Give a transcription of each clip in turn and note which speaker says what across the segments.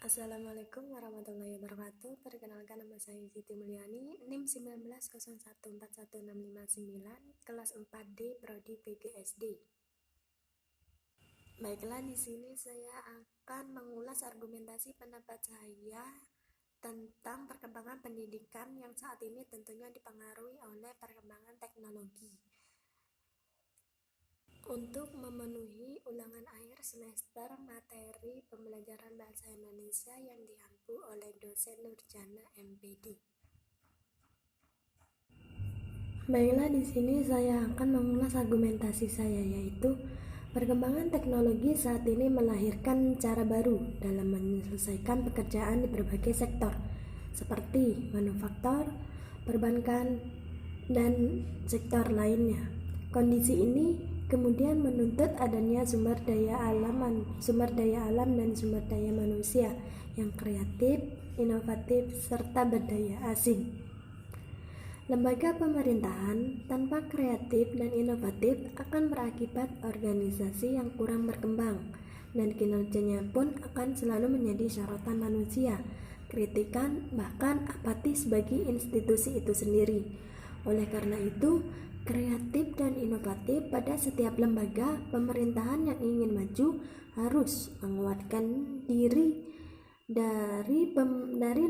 Speaker 1: Assalamualaikum warahmatullahi wabarakatuh. Perkenalkan, nama saya Siti Mulyani, NIM 1901416569, kelas 4D, Prodi PGSD. Baiklah, di sini saya akan mengulas argumentasi pendapat saya tentang perkembangan pendidikan yang saat ini tentunya dipengaruhi oleh perkembangan teknologi. Untuk memenuhi ulangan akhir semester materi pembelajaran bahasa Indonesia yang diampu oleh dosen Nurjana MPD. Baiklah, di sini saya akan mengulas argumentasi saya, yaitu perkembangan teknologi saat ini melahirkan cara baru dalam menyelesaikan pekerjaan di berbagai sektor seperti manufaktur, perbankan, dan sektor lainnya. Kondisi ini kemudian menuntut adanya sumber daya alam dan sumber daya manusia yang kreatif, inovatif, serta berdaya asing. Lembaga pemerintahan tanpa kreatif dan inovatif akan berakibat organisasi yang kurang berkembang, dan kinerjanya pun akan selalu menjadi sorotan manusia, kritikan, bahkan apatis bagi institusi itu sendiri. Oleh karena itu, kreatif dan inovatif pada setiap lembaga pemerintahan yang ingin maju harus menguatkan diri. Dari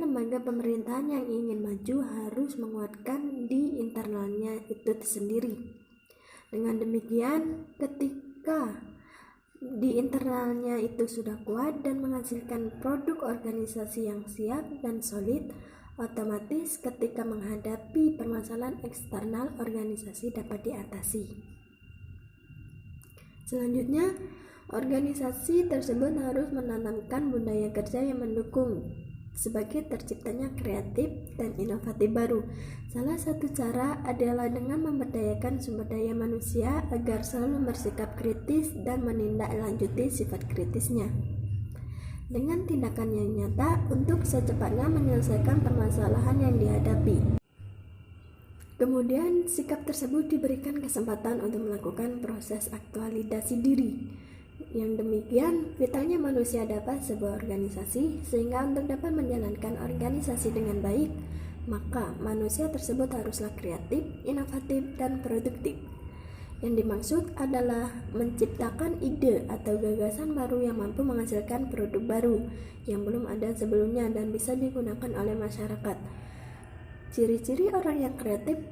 Speaker 1: lembaga pemerintahan yang ingin maju harus menguatkan di internalnya itu sendiri. Dengan demikian, ketika di internalnya itu sudah kuat dan menghasilkan produk organisasi yang siap dan solid, otomatis ketika menghadapi permasalahan eksternal, organisasi dapat diatasi. Selanjutnya, organisasi tersebut harus menanamkan budaya kerja yang mendukung sebagai terciptanya kreatif dan inovatif baru. Salah satu cara adalah dengan memberdayakan sumber daya manusia agar selalu bersikap kritis dan menindaklanjuti sifat kritisnya dengan tindakan yang nyata untuk secepatnya menyelesaikan permasalahan yang dihadapi. Kemudian, sikap tersebut diberikan kesempatan untuk melakukan proses aktualisasi diri. Yang demikian, vitalnya manusia dapat sebuah organisasi, sehingga untuk dapat menjalankan organisasi dengan baik, maka manusia tersebut haruslah kreatif, inovatif, dan produktif. Yang dimaksud adalah menciptakan ide atau gagasan baru yang mampu menghasilkan produk baru yang belum ada sebelumnya dan bisa digunakan oleh masyarakat. Ciri-ciri orang yang kreatif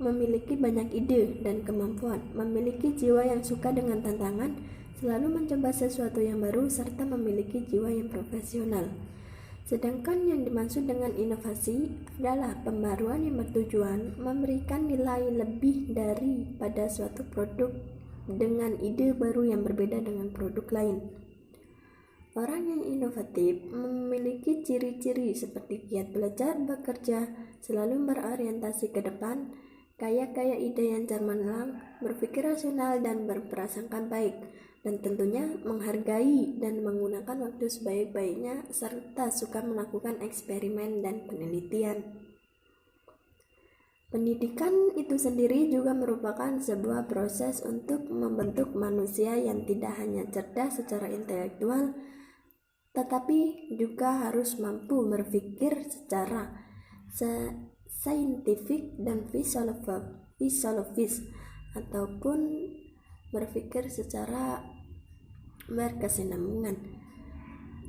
Speaker 1: memiliki banyak ide dan kemampuan, memiliki jiwa yang suka dengan tantangan, selalu mencoba sesuatu yang baru, serta memiliki jiwa yang profesional. Sedangkan yang dimaksud dengan inovasi adalah pembaruan yang bertujuan memberikan nilai lebih daripada suatu produk dengan ide baru yang berbeda dengan produk lain. Orang yang inovatif memiliki ciri-ciri seperti giat belajar, bekerja, selalu berorientasi ke depan, kaya ide yang cemerlang, berpikir rasional dan berprasangka baik, dan tentunya menghargai dan menggunakan waktu sebaik-baiknya, serta suka melakukan eksperimen dan penelitian. Pendidikan itu sendiri juga merupakan sebuah proses untuk membentuk manusia yang tidak hanya cerdas secara intelektual, tetapi juga harus mampu berpikir secara saintifik dan filosofis, ataupun berpikir secara berkesinambungan,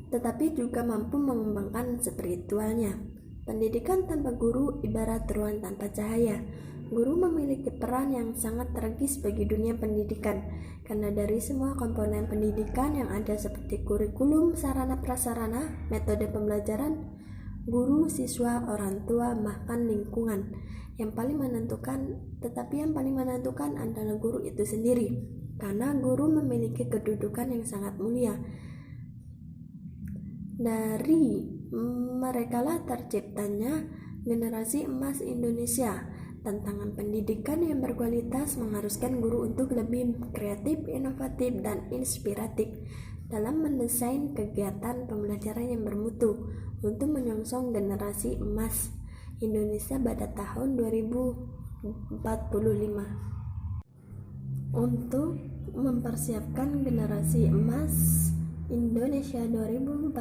Speaker 1: tetapi juga mampu mengembangkan spiritualnya. Pendidikan tanpa guru ibarat ruang tanpa cahaya. Guru memiliki peran yang sangat tragis bagi dunia pendidikan, karena dari semua komponen pendidikan yang ada seperti kurikulum, sarana prasarana, metode pembelajaran, guru, siswa, orang tua, bahkan lingkungan, yang paling menentukan adalah guru itu sendiri, karena guru memiliki kedudukan yang sangat mulia. Dari merekalah terciptanya generasi emas Indonesia. Tantangan pendidikan yang berkualitas mengharuskan guru untuk lebih kreatif, inovatif, dan inspiratif dalam mendesain kegiatan pembelajaran yang bermutu untuk menyongsong generasi emas Indonesia pada tahun 2045. Untuk mempersiapkan generasi emas Indonesia 2045.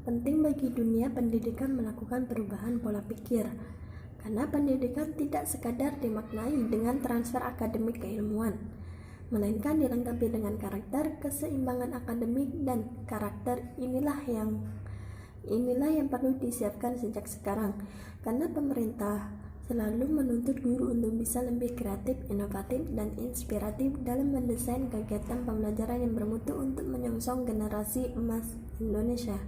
Speaker 1: Penting bagi dunia pendidikan melakukan perubahan pola pikir, karena pendidikan tidak sekadar dimaknai dengan transfer akademik keilmuan, melainkan dilengkapi dengan karakter, keseimbangan akademik, dan karakter inilah yang perlu disiapkan sejak sekarang, karena pemerintah selalu menuntut guru untuk bisa lebih kreatif, inovatif, dan inspiratif dalam mendesain kegiatan pembelajaran yang bermutu untuk menyongsong generasi emas Indonesia.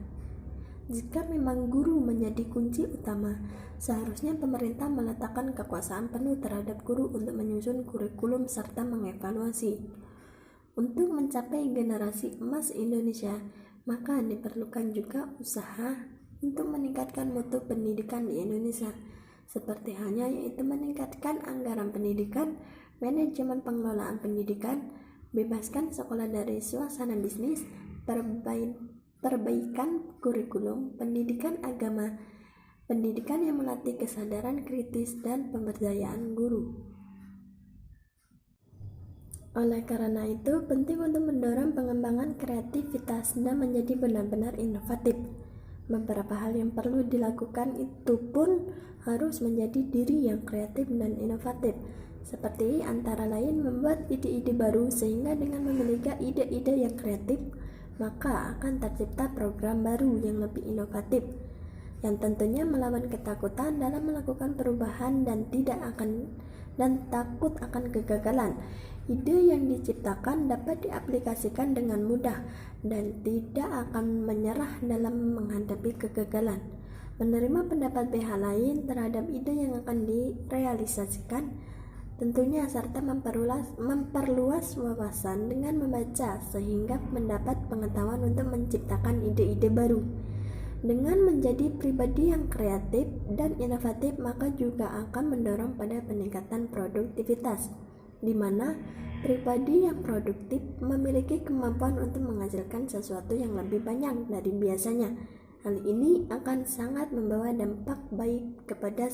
Speaker 1: Jika memang guru menjadi kunci utama, seharusnya pemerintah meletakkan kekuasaan penuh terhadap guru untuk menyusun kurikulum serta mengevaluasi. Untuk mencapai generasi emas Indonesia, maka diperlukan juga usaha untuk meningkatkan mutu pendidikan di Indonesia, seperti halnya yaitu meningkatkan anggaran pendidikan, manajemen pengelolaan pendidikan, bebaskan sekolah dari suasana bisnis, perbaikan kurikulum, pendidikan agama, pendidikan yang melatih kesadaran kritis, dan pemberdayaan guru. Oleh karena itu, penting untuk mendorong pengembangan kreativitas dan menjadi benar-benar inovatif. Beberapa hal yang perlu dilakukan itu pun harus menjadi diri yang kreatif dan inovatif, seperti antara lain membuat ide-ide baru, sehingga dengan memiliki ide-ide yang kreatif, maka akan tercipta program baru yang lebih inovatif, yang tentunya melawan ketakutan dalam melakukan perubahan dan takut akan kegagalan. Ide yang diciptakan dapat diaplikasikan dengan mudah dan tidak akan menyerah dalam menghadapi kegagalan. Menerima pendapat pihak lain terhadap ide yang akan direalisasikan tentunya, serta memperluas wawasan dengan membaca sehingga mendapat pengetahuan untuk menciptakan ide-ide baru. Dengan menjadi pribadi yang kreatif dan inovatif, maka juga akan mendorong pada peningkatan produktivitas, di mana pribadi yang produktif memiliki kemampuan untuk menghasilkan sesuatu yang lebih banyak dari biasanya. Hal ini akan sangat membawa dampak baik kepada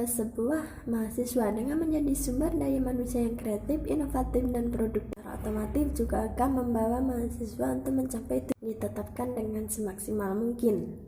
Speaker 1: sebuah mahasiswa. Dengan menjadi sumber daya manusia yang kreatif, inovatif, dan produktif, otomatis juga akan membawa mahasiswa untuk mencapai tujuan ditetapkan dengan semaksimal mungkin.